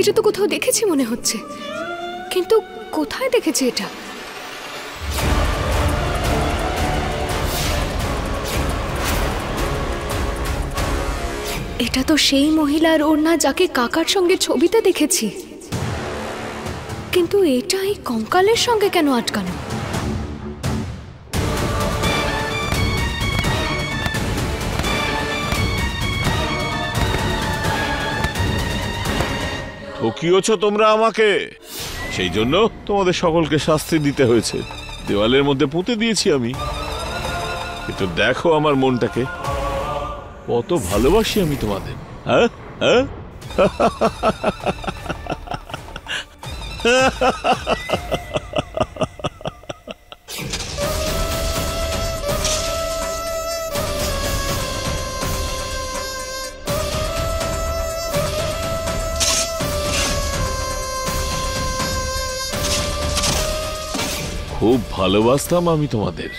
এটা তো কোথাও দেখেছি মনে হচ্ছে, কিন্তু কোথায় দেখেছি এটা? এটা তো সেই মহিলার ওড়না যাকে কাকার সঙ্গে ছবিতে দেখেছি, কিন্তু এটা এই কঙ্কালের সঙ্গে কেন আটকানো? ঠকিয়েছ তোমরা আমাকে, সেই জন্য তোমাদের সকলকে শাস্তি দিতে হয়েছে। দেওয়ালের মধ্যে পুঁতে দিয়েছি আমি, কিন্তু দেখো আমার মনটাকে, কত ভালোবাসি আমি তোমাদের। হ্যাঁ হ্যাঁ খুব ভালোবাসতাম আমি তোমাদের,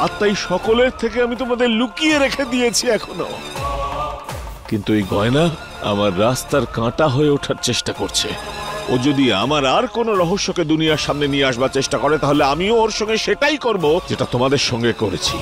আর তাই সকলের থেকে আমি তোমাদের লুকিয়ে রেখে দিয়েছি এখনো। কিন্তু এই গয়না আমার রাস্তার কাঁটা হয়ে ওঠার চেষ্টা করছে। ও যদি আমার আর কোনো রহস্যকে দুনিয়ার সামনে নিয়ে আসবার চেষ্টা করে, তাহলে আমিও ওর সঙ্গে সেটাই করব যেটা তোমাদের সঙ্গে করেছি।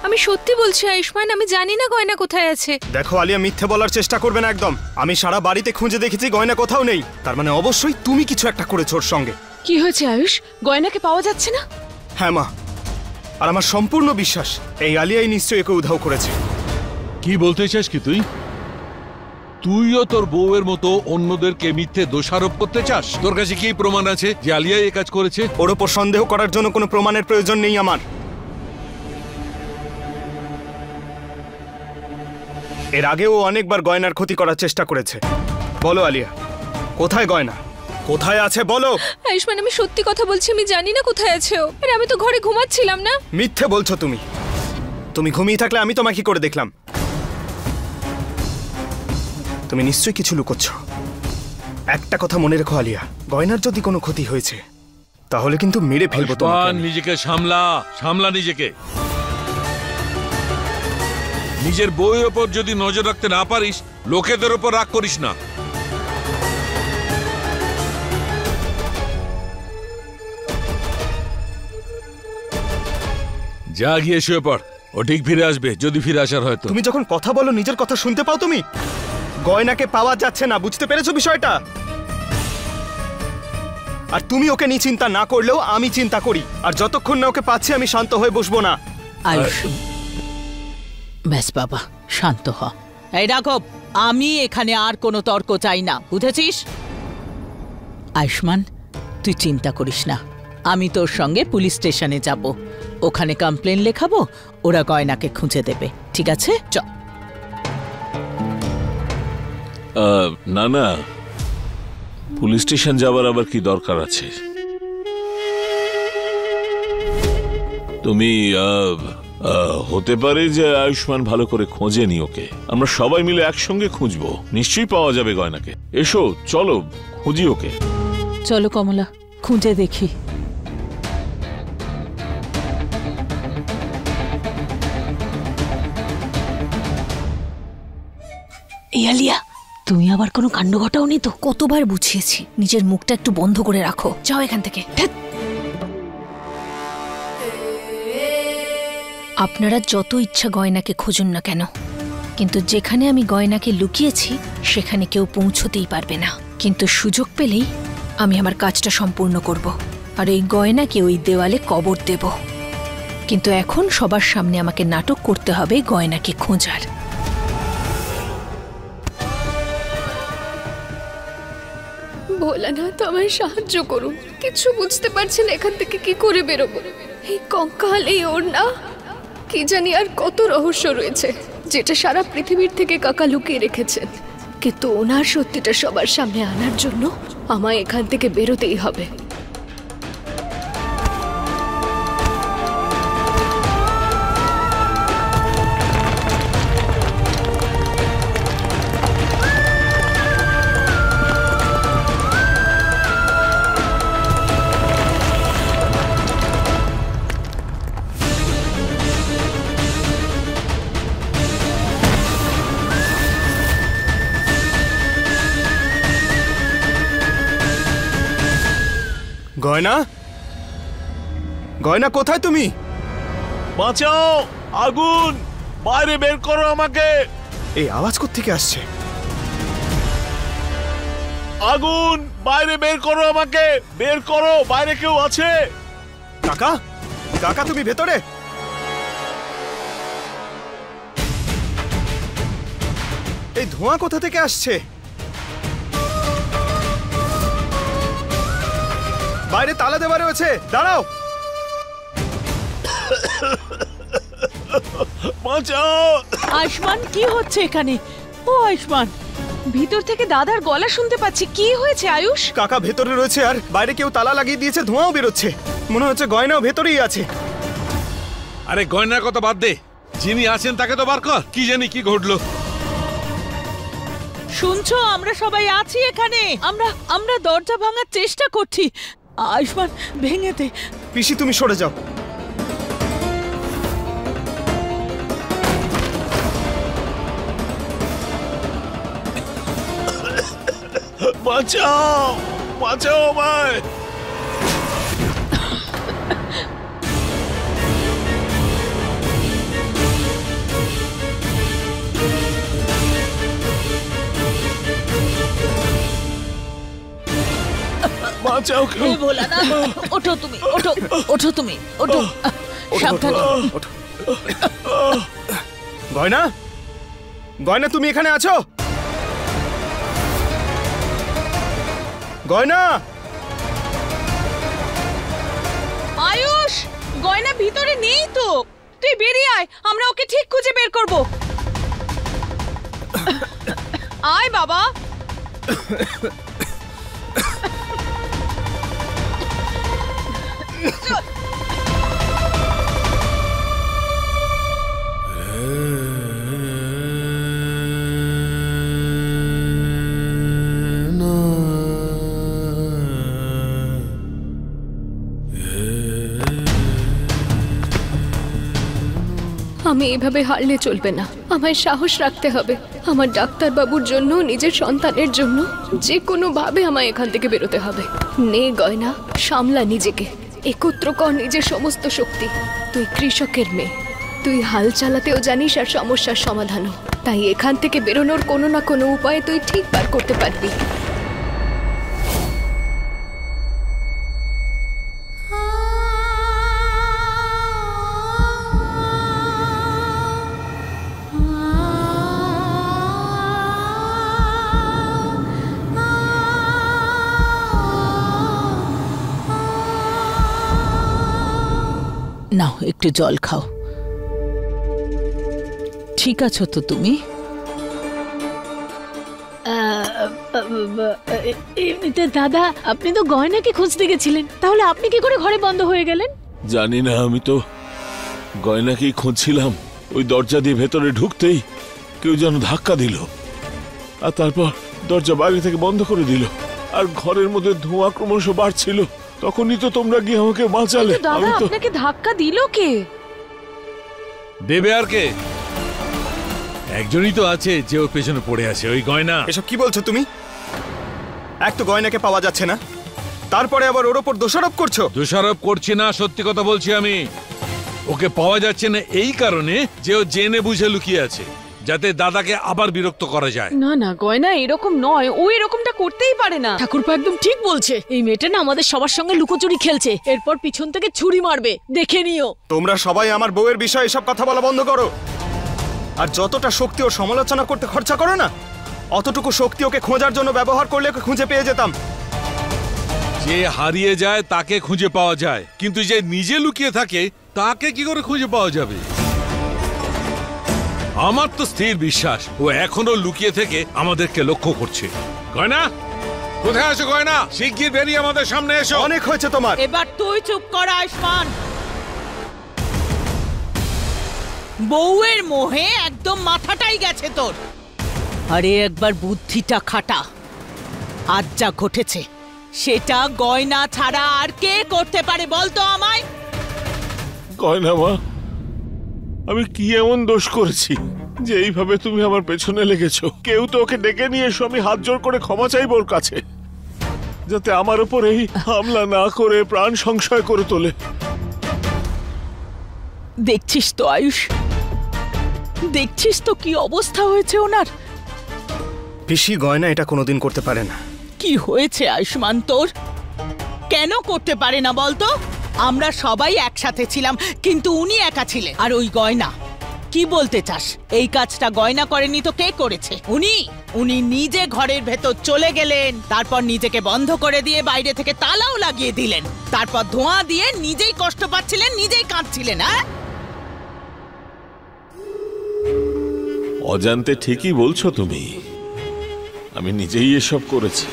আমি সত্যি বলছি আয়ুষ্মান, আমি জানি না গয়না কোথায় আছে। দেখো আলিয়া, মিথ্যে বলার চেষ্টা করবে না একদম। আমি সারা বাড়িতে খুঁজে দেখেছি, গয়না কোথাও নেই। তার মানে অবশ্যই তুমি কিছু একটা করেছো ওর সঙ্গে। কি হয়েছে আয়ুষ, গয়নাকে পাওয়া যাচ্ছে না? হ্যাঁ মা, আর আমার সম্পূর্ণ বিশ্বাস এই আলিয়াই নিশ্চয়ই একে উধাও করেছে। কি বলতে চাস কি তুই? তুইও তোর বউয়ের মতো অন্যদেরকে মিথ্যে দোষারোপ করতে চাস? তোর কাছে কি প্রমাণ আছে যে আলিয়া এই কাজ করেছে? ওর ওপর সন্দেহ করার জন্য কোনো প্রমাণের প্রয়োজন নেই আমার। এর আগেও অনেকবার গয়নার ক্ষতি করার চেষ্টা করেছে। বলো আলিয়া, কোথায় গয়না, কোথায় আছে বলো। আয়ুষ্মান, আমি সত্যি কথা বলছি, আমি জানি না কোথায় আছে ও। আরে আমি তো ঘরে ঘুমাচ্ছিলাম না। মিথ্যে বলছো তুমি। তুমি ঘুমিয়ে থাকলে আমি তোমাকে কি করে দেখলাম? তুমি নিশ্চয়ই কিছু লুকোচ্ছ। একটা কথা মনে রেখো আলিয়া, গয়নার যদি কোনো ক্ষতি হয়েছে তাহলে কিন্তু মেরে ফেলবো তোমাকে। নিজেকে সামলা, সামলা নিজেকে। নিজের বউয়ের ওপর যদি নজর রাখতে না পারিস, লোকেদের ওপর রাগ করিস না। যা গিয়ে শুয়ে পড়, ও ঠিক ফিরে আসবে, যদি ফিরে আসার হয়তো। তুমি যখন কথা বলো নিজের কথা শুনতে পাও তুমি? গয়নাকে পাওয়া যাচ্ছে না, বুঝতে পেরেছো বিষয়টা? আর তুমি ওকে নিয়ে চিন্তা না করলেও আমি চিন্তা করি, আর যতক্ষণ না ওকে পাচ্ছি আমি শান্ত হয়ে বসবো না। আয়ুষ, ব্যাস বাবা, শান্ত হ। এই রাঘব, আমি এখানে আর কোনো তর্ক চাই না, বুঝেছিস? আয়ুষ্মান, তুই চিন্তা করিস না, আমি তোর সঙ্গে পুলিশ স্টেশনে যাব, ওখানে কমপ্লেন লেখাবো, ওরা গয়নাকে খুঁজে দেবে, ঠিক আছে? চ। না না, পুলিশ স্টেশন যাবার আবার কি দরকার আছে? তুমি হতে পারে যে আয়ুষ্মান ভালো করে খোঁজেনি ওকে, আমরা সবাই মিলে একসঙ্গে খুঁজবো, নিশ্চয়ই পাওয়া যাবে গয়নাকে। এসো, চলো খুঁজি ওকে। চলো কমলা, খুঁজে দেখি। এই আলিয়া, তুমি আবার কোনো কাণ্ড ঘটাওনি তো? কতবার বুঝিয়েছি নিজের মুখটা একটু বন্ধ করে রাখো, যাও এখান থেকে। আপনারা যত ইচ্ছা গয়নাকে খুঁজুন না কেন, কিন্তু যেখানে আমি গয়নাকে লুকিয়েছি সেখানে কেউ পৌঁছতেই পারবে না। কিন্তু সুযোগ পেলেই আমি আমার কাজটা সম্পূর্ণ করব, আর এই গয়নাকে ওই দেওয়ালে কবর দেব। কিন্তু এখন সবার সামনে আমাকে নাটক করতে হবে গয়নাকে খোঁজার। ভোলানাথ, আমায় সাহায্য করুন, কিছু বুঝতে পারছি না এখান থেকে কি করে বেরোবো। এই কঙ্কাল, এই ওড়না, কি জানি আর কত রহস্য রয়েছে যেটা সারা পৃথিবীর থেকে কাকা লুকিয়ে রেখেছেন। কিন্তু ওনার সত্যিটা সবার সামনে আনার জন্য আমায় এখান থেকে বেরোতেই হবে। গয়না, গয়না কোথায় তুমি? বাঁচাও, আগুন, বাইরে বের করো আমাকে। এই আওয়াজ কোত্থেকে আসছে? আগুন, বাইরে বের করো আমাকে, বের করো, বাইরে কেউ আছে? কাকা, কাকা তুমি ভেতরে? এই ধোঁয়া কোথা থেকে আসছে? বাইরে তালা দেওয়া রয়েছে, দাঁড়াও। বাঁচাও। আয়ুষ্মান, কি হচ্ছে এখানে? ও আয়ুষ্মান, ভিতর থেকে দাদার গলা শুনতে পাচ্ছি। কি হয়েছে আয়ুষ? কাকা ভেতরে রয়েছে আর বাইরে কেউ তালা লাগিয়ে দিয়েছে, ধোঁয়াও বেরোচ্ছে। মনে হচ্ছে গয়নাও ভেতরেই আছে। আরে গয়নার কথা বাদ দে, যিনি আছেন তাকে তো বার কর। কি জানি কি ঘটলো। শুনছো? আমরা সবাই আছি এখানে। আমরা দরজা ভাঙার চেষ্টা করছি। আয়ুষ্মান, ভেঙে দে। পিসি তুমি সরে যাও। বাঁচাও, বাঁচাও আমায়। বাঁচাও কেউ। এই ভোলা না, ওঠো তুমি, ওঠো, ওঠো তুমি, ওঠো। সাবধানে। ওঠো। গয়না, গয়না তুমি এখানে আছো? গয়না, আয়ুষ, গয়না ভিতরে নেই তো। তুই বেরিয়ে আয়, আমরা ওকে ঠিক খুঁজে বের করব। আয় বাবা। আমি এভাবে হারলে চলবে না। আমায় সাহস রাখতে হবে। আমার ডাক্তারবাবুর জন্য, নিজের সন্তানের জন্য যে কোনো ভাবে আমায় এখান থেকে বেরোতে হবে। নে গয়না, সামলা নিজেকে, একত্র কর নিজের সমস্ত শক্তি। তুই কৃষকের মেয়ে, তুই হাল চালাতেও জানিস আর সমস্যার সমাধানও। তাই এখান থেকে বেরোনোর কোনো না কোনো উপায় তুই ঠিক বার করতে পারবি। নাও, একটু জল খাও। ঠিক আছো তো তুমি? এমনিতে দাদা, আপনি তো গয়নাকে খুঁজতে গেছিলেন, তাহলে আপনি কি করে ঘরে বন্ধ হয়ে গেলেন? জানি না, আমি তো গয়নাকেই খুঁজছিলাম। ওই দরজা দিয়ে ভেতরে ঢুকতেই কেউ যেন ধাক্কা দিল, আর তারপর দরজা বাইরে থেকে বন্ধ করে দিল, আর ঘরের মধ্যে ধোঁয়া ক্রমশ বাড়ছিল। তখনই তো তোমরা গিয়ে আমাকে বাঁচালে। দাদা, আমি তো আপনাকে ধাক্কা দিল কে? দেবে আর কে? একজনই তো আছে যে ওর পেছনে পড়ে আছে, ওই গয়না। এসব কি বলছো তুমি? এক তো গয়নাকে পাওয়া যাচ্ছে না, তারপরে আবার ওর ওপর দোষারোপ করছো। দোষারোপ করছি না, সত্যি কথা বলছি আমি। ওকে পাওয়া যাচ্ছে না এই কারণে যে ও জেনে বুঝে লুকিয়ে আছে, যাতে দাদাকে আবার বিরক্ত করা যায়। না না, গয়না এরকম নয়, ও এরকমটা করতেই পারে না। ঠাকুরপো একদম ঠিক বলছে। এই মেয়েটা না আমাদের সবার সঙ্গে লুকোচুরি খেলছে, এরপর পিছন থেকে ছুরি মারবে, দেখে নিও। তোমরা সবাই আমার বউয়ের বিষয়ে এসব কথা বলা বন্ধ করো। আর যতটা শক্তি ও সমালোচনা করতে খরচা করো না, অতটুকু শক্তি ওকে খোঁজার জন্য ব্যবহার করলে ওকে খুঁজে পেয়ে যেতাম। যে হারিয়ে যায় তাকে খুঁজে পাওয়া যায়, কিন্তু যে নিজে লুকিয়ে থাকে তাকে কি করে খুঁজে পাওয়া যাবে? আমার তো স্থির বিশ্বাস ও এখনো লুকিয়ে থেকে আমাদেরকে লক্ষ্য করছে। গয়না, কোথায় আছো গয়না? শিগগির বেরিয়ে আমাদের সামনে এসো। অনেক হয়েছে তোমার। এবার তুই চুপ কর আয়ুষ্মান। বউয়ের মোহে একদম মাথাটাই গেছে তোর। আরে একবার বুদ্ধিটা খাটা। আজ যা ঘটেছে সেটা গয়না ছাড়া আর কে করতে পারে বলতো আমায়? গয়না মা, আমি কি এমন দোষ করেছি যে এইভাবে তুমি আমার পেছনে লেগেছো? কেউ তো ওকে ডেকে নিয়ে এসো, আমি হাত জোর করে ক্ষমা চাইবো ওর কাছে। যাতে আমার উপর এই হামলা না করে প্রাণ সংশয় করে তোলে। দেখছিস তো আয়ুষ, দেখছিস তো কি অবস্থা হয়েছে ওনার। পিসি গয়না এটা কোনোদিন করতে পারে না। কি হয়েছে আয়ুষ্মান তোর? কেন করতে পারে না বলতো? আমরা সবাই একসাথে ছিলাম, কিন্তু উনি একা ছিলেন। আর ওই গয়না, কি বলতে চাস? এই কাজটা গয়না করেনি তো কে করেছে? উনি নিজে ঘরের ভেতর চলে গেলেন, তারপর নিজেকে বন্ধ করে দিয়ে বাইরে থেকে তালাও লাগিয়ে দিলেন, তারপর ধোঁয়া দিয়ে নিজেই কষ্ট পাচ্ছিলেন, নিজেই কাঁদছিলেন। হ্যাঁ, অজান্তে ঠিকই বলছো তুমি, আমি নিজেই এসব করেছি।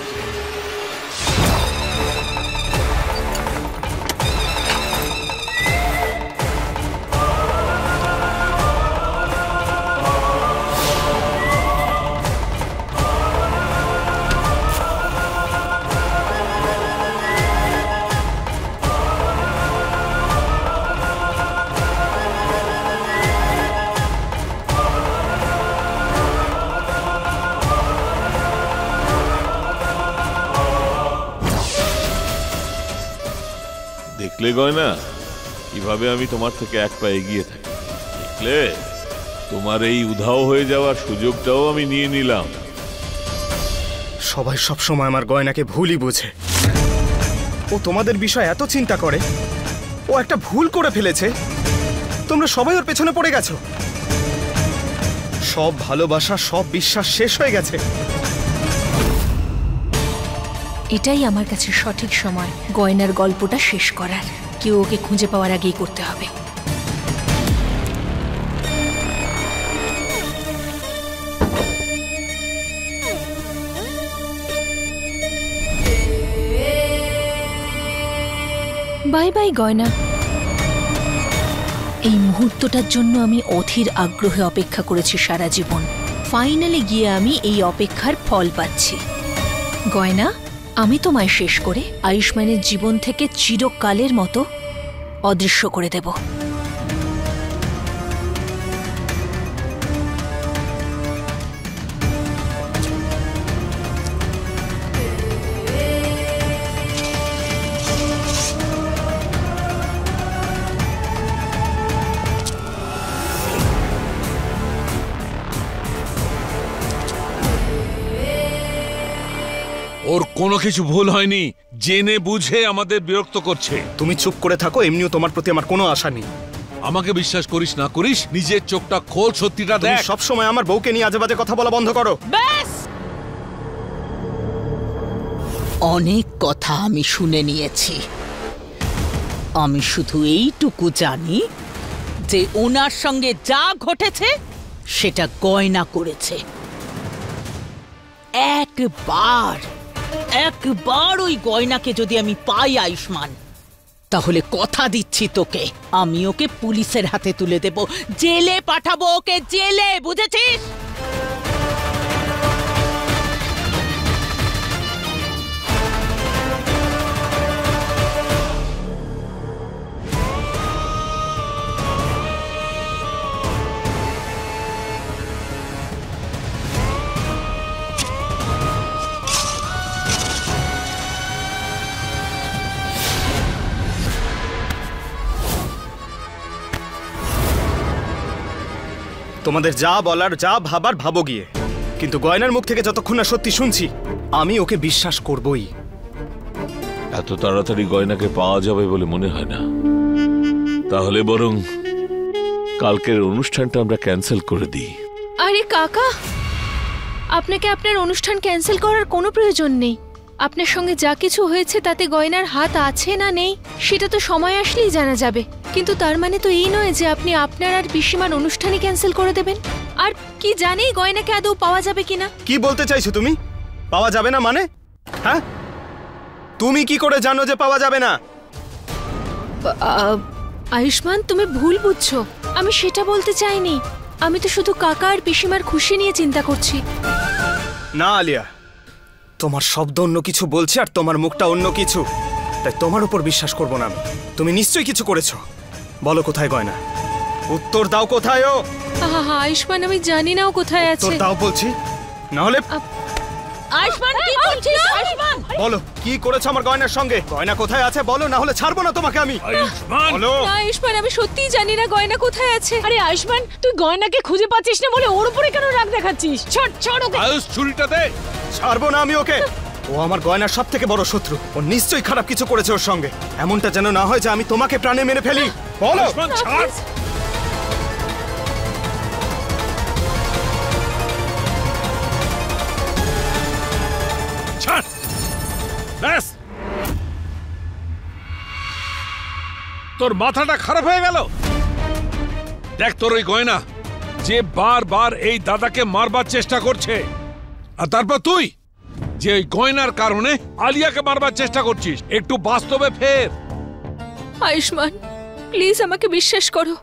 দেখলে গয়না, কিভাবে আমি তোমার থেকে এক পা এগিয়ে থাকি। দেখলে, তোমার এই উধাও হয়ে যাওয়ার সুযোগটাও আমি নিয়ে নিলাম। সবাই সবসময় আমার গয়নাকে ভুলই বোঝে। ও তোমাদের বিষয় এত চিন্তা করে, ও একটা ভুল করে ফেলেছে, তোমরা সবাই ওর পেছনে পড়ে গেছো। সব ভালোবাসা, সব বিশ্বাস শেষ হয়ে গেছে। এটাই আমার কাছে সঠিক সময় গয়নার গল্পটা শেষ করার। কেউ ওকে খুঁজে পাওয়ার আগেই করতে হবে। বাই বাই গয়না। এই মুহূর্তটার জন্য আমি অধীর আগ্রহে অপেক্ষা করেছি সারা জীবন। ফাইনালি গিয়ে আমি এই অপেক্ষার ফল পাচ্ছি। গয়না, আমি তোমায় শেষ করে আয়ুষ্মানের জীবন থেকে চিরকালের মতো অদৃশ্য করে দেব। ওর কোনো কিছু ভুল হয়নি, জেনে বুঝে আমাদের বিরক্ত করছে। তুমি চুপ করে থাকো, এমনিও তোমার প্রতি আমার কোনো আশা নেই। আমাকে বিশ্বাস করিস না করিস, নিজের চোখটা খোল, সত্যিটা তুমি দেখ। সব সময় আমার বউকে নিয়ে আজে বাজে কথা বলা বন্ধ করো। ব্যাস, অনেক কথা আমি শুনে নিয়েছি। আমি শুধু এইটুকু জানি যে ওনার সঙ্গে যা ঘটেছে সেটা গয়না করেছে। একবার ওই গয়নাকে যদি আমি পাই আয়ুষ্মান, তাহলে কথা দিচ্ছি তোকে, আমি ওকে পুলিশের হাতে তুলে দেব, জেলে পাঠাবো ওকে, জেলে, বুঝেছিস? তোমাদের যা বলার, যা ভাবার ভাবো গিয়ে, কিন্তু গয়নার মুখ থেকে যতক্ষণ না সত্যি শুনছি, আমি ওকে বিশ্বাস করবই। এত তাড়াতাড়ি গয়নাকে পাওয়া যাবে বলে মনে হয় না। তাহলে বরং কালকের অনুষ্ঠানটা আমরা ক্যান্সেল করে দিই। আরে কাকা, আপনাকে আপনার অনুষ্ঠান ক্যান্সেল করার কোনো প্রয়োজন নেই। আপনার সঙ্গে যা কিছু হয়েছে তাতে গয়নার হাত আছে না নেই সেটা তো সময় আসলেই জানা যাবে। কিন্তু তার মানে তো এই নয় যে আপনি আপনার আর পিসিমার অনুষ্ঠানই ক্যান্সেল করে দেবেন। আর কি জানি গয়নাকে আদৌ পাওয়া যাবে কিনা। কি বলতে চাইছো তুমি? পাওয়া যাবে না মানে? হ্যাঁ, তুমি কি করে জানো যে পাওয়া যাবে না? আয়ুষ্মান, তুমি ভুল বুঝছো। আমি সেটা বলতে চাইনি। আমি তো শুধু কাকা আর পিসিমার খুশি নিয়ে চিন্তা করছি। না আলিয়া, তোমার শব্দ অন্য কিছু বলছে আর তোমার মুখটা অন্য কিছু, তাই তোমার উপর বিশ্বাস করব না আমি। তুমি নিশ্চয়ই কিছু করেছো। বলো কোথায় গয়না? উত্তর দাও, কোথায় ও? আয়ুষ্মান, আমি জানি না ও কোথায় আছে। উত্তর দাও বলছি, না হলে আয়ুষ্মান, কি বলছিস? আয়ুষ্মান, বলো কি করেছো আমার গয়নার সঙ্গে? গয়না কোথায় আছে বলো, না হলে ছাড়বো না তোমাকে আমি। আয়ুষ্মান বলো। না আয়ুষ্মান, আমি সত্যিই জানি না গয়না কোথায় আছে। আরে আয়ুষ্মান, তুই গয়নাকে খুঁজে পাচ্ছিস না বলে ওর উপরে কেন রাগ দেখাচ্ছিস? ছাড় ছাড় ওকে। আয়ুষ ছুরিটা দে। ছাড়বো না আমি ওকে। ও আমার গয়নার সব থেকে বড় শত্রু। ও নিশ্চয়ই খারাপ কিছু করেছে ওর সঙ্গে। এমনটা যেন না হয় যে আমি তোমাকে প্রাণে মেরে ফেলি। বলো। আয়ুষ্মান ছাড়। ছাড়। ব্যাস, তোর মাথাটা খারাপ হয়ে গেল? দেখ তোর ওই গয়না, যে বারবার এই দাদাকে মারবার চেষ্টা করছে, আর তারপর তুই যে ওই গয়নার কারণে আলিয়াকে মারবার চেষ্টা করছিস। একটু বাস্তবে ফের। আয়ুষ্মান প্লিজ আমাকে বিশ্বাস করো।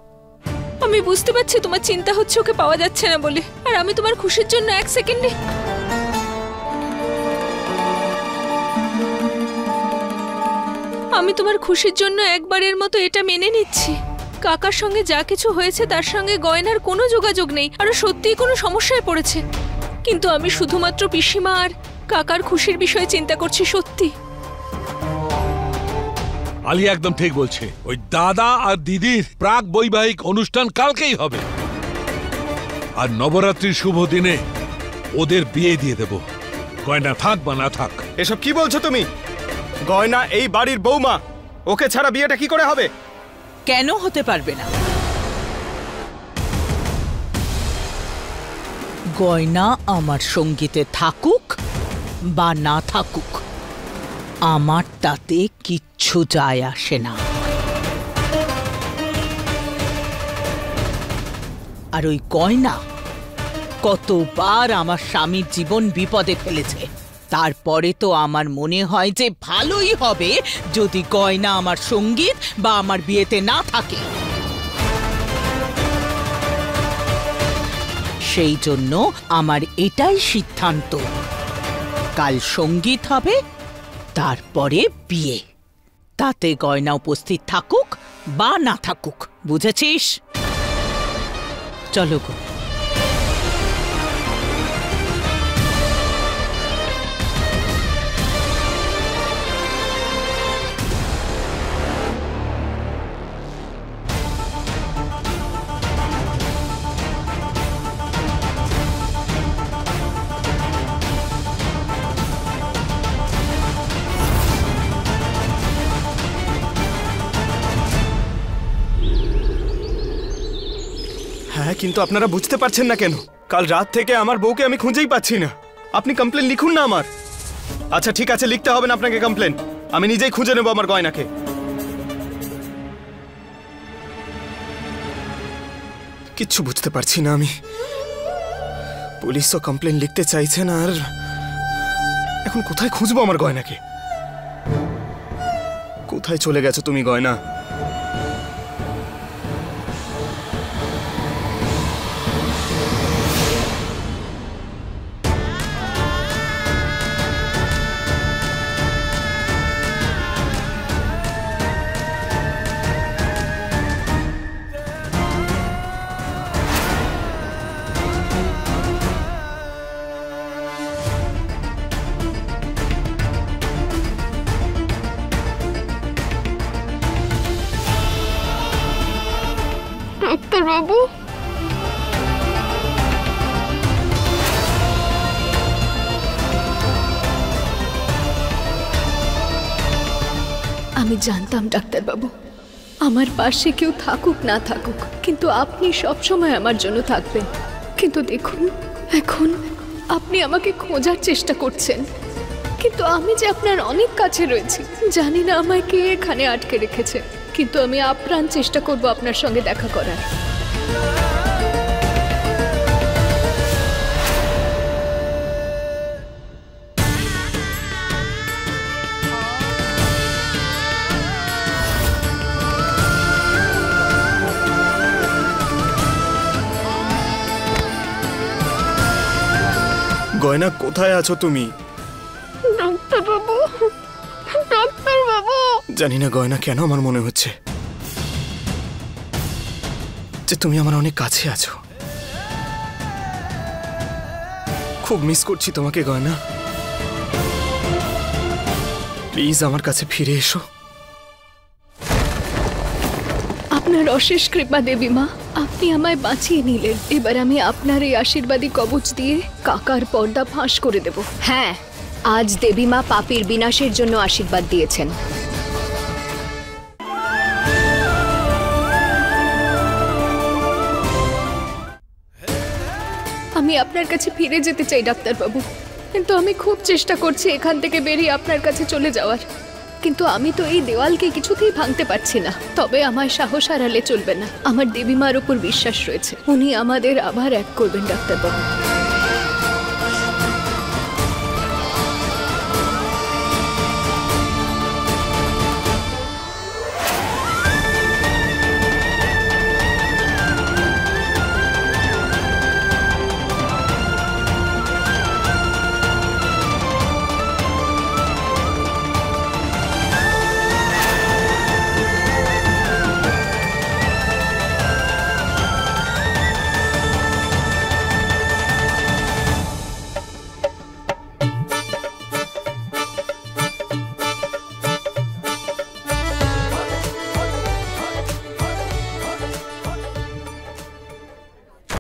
আমি বুঝতে পারছি তোমার চিন্তা হচ্ছে ওকে পাওয়া যাচ্ছে না বলে, আর আমি তোমার খুশির জন্য এক সেকেন্ডে একবারের মতো এটা মেনে নিচ্ছি। কাকার সঙ্গে যা কিছু হয়েছে তার সঙ্গে গয়নার কোনো যোগাযোগ নেই, আর সত্যিই কোনো সমস্যায় পড়েছে। কিন্তু আমি শুধুমাত্র পিসিমা আর কাকার খুশির বিষয়ে চিন্তা করছি। সত্যি আলিয়া একদম ঠিক বলছে। ওই দাদা আর দিদির প্রাক বৈবাহিক অনুষ্ঠান কালকেই হবে, আর নবরাত্রির শুভ দিনে ওদের বিয়ে দিয়ে দেব। গয়না থাক বা না থাক। এসব কি বলছো তুমি? গয়না এই বাড়ির বৌমা, ওকে ছাড়া বিয়েটা কি করে হবে? কেন হতে পারবে না? গয়না আমার সঙ্গীতে থাকুক বা না থাকুক, আমার তাতে কিচ্ছু যায় আসে না। আর ওই গয়না কতবার আমার স্বামীর জীবন বিপদে ফেলেছে। তারপরে তো আমার মনে হয় যে ভালোই হবে যদি গয়না আমার সঙ্গীত বা আমার বিয়েতে না থাকে। সেই জন্য আমার এটাই সিদ্ধান্ত, কাল সঙ্গীত হবে, তারপরে বিয়ে। তাতে গয়না উপস্থিত থাকুক বা না থাকুক, বুঝেছিস? চলো গো। হ্যাঁ, কিন্তু আপনারা বুঝতে পারছেন না কেন? কাল রাত থেকে আমার বউকে আমি খুঁজেই পাচ্ছি না। আপনি কমপ্লেন লিখুন না আমার। আচ্ছা ঠিক আছে, লিখতে হবে না আপনাকে কমপ্লেন। আমি নিজেই খুঁজে নেব আমার গয়নাকে। কিচ্ছু বুঝতে পারছি না আমি। পুলিশও কমপ্লেন লিখতে চাইছে না, আর এখন কোথায় খুঁজবো আমার গয়নাকে? কোথায় চলে গেছো তুমি গয়না? ডাক্তারবাবু, আমি জানতাম ডাক্তারবাবু, আমার পাশে কেউ থাকুক না থাকুক, কিন্তু আপনি সব সময় আমার জন্য থাকবেন। কিন্তু দেখুন, এখন আপনি আমাকে খোঁজার চেষ্টা করছেন, কিন্তু আমি যে আপনার অনেক কাছে রয়েছি। জানি না আমায় কে এখানে আটকে রেখেছে, কিন্তু আমি আপ্রাণ চেষ্টা করব আপনার সঙ্গে দেখা করার। গয়না কোথায় আছো তুমি? ডাক্তারবাবু, ডাক্তারবাবু, জানি না গয়না কেন আমার মনে হচ্ছে যে তুমি আমার অনেক কাছে আছো। খুব মিস করছি তোমাকে গয়না। প্লিজ আমার কাছে ফিরে এসো। আপনার অশেষ কৃপা দেবী মা, আপনি আমায় বাঁচিয়ে নিলেন। এবার আমি আপনার এই আশীর্বাদী কবচ দিয়ে কাকার পর্দা ফাঁস করে দেব। হ্যাঁ, আজ দেবী মা পাপীর বিনাশের জন্য আশীর্বাদ দিয়েছেন। আমি আপনার কাছে ফিরে যেতে চাই ডাক্তারবাবু, কিন্তু আমি খুব চেষ্টা করছি এখান থেকে বেরিয়ে আপনার কাছে চলে যাওয়ার। কিন্তু আমি তো এই দেওয়ালকে কিছুতেই ভাঙতে পারছি না। তবে আমার সাহস হারালে চলবে না। আমার দেবী মার উপর বিশ্বাস রয়েছে, উনি আমাদের আবার এক করবেন ডাক্তারবাবু।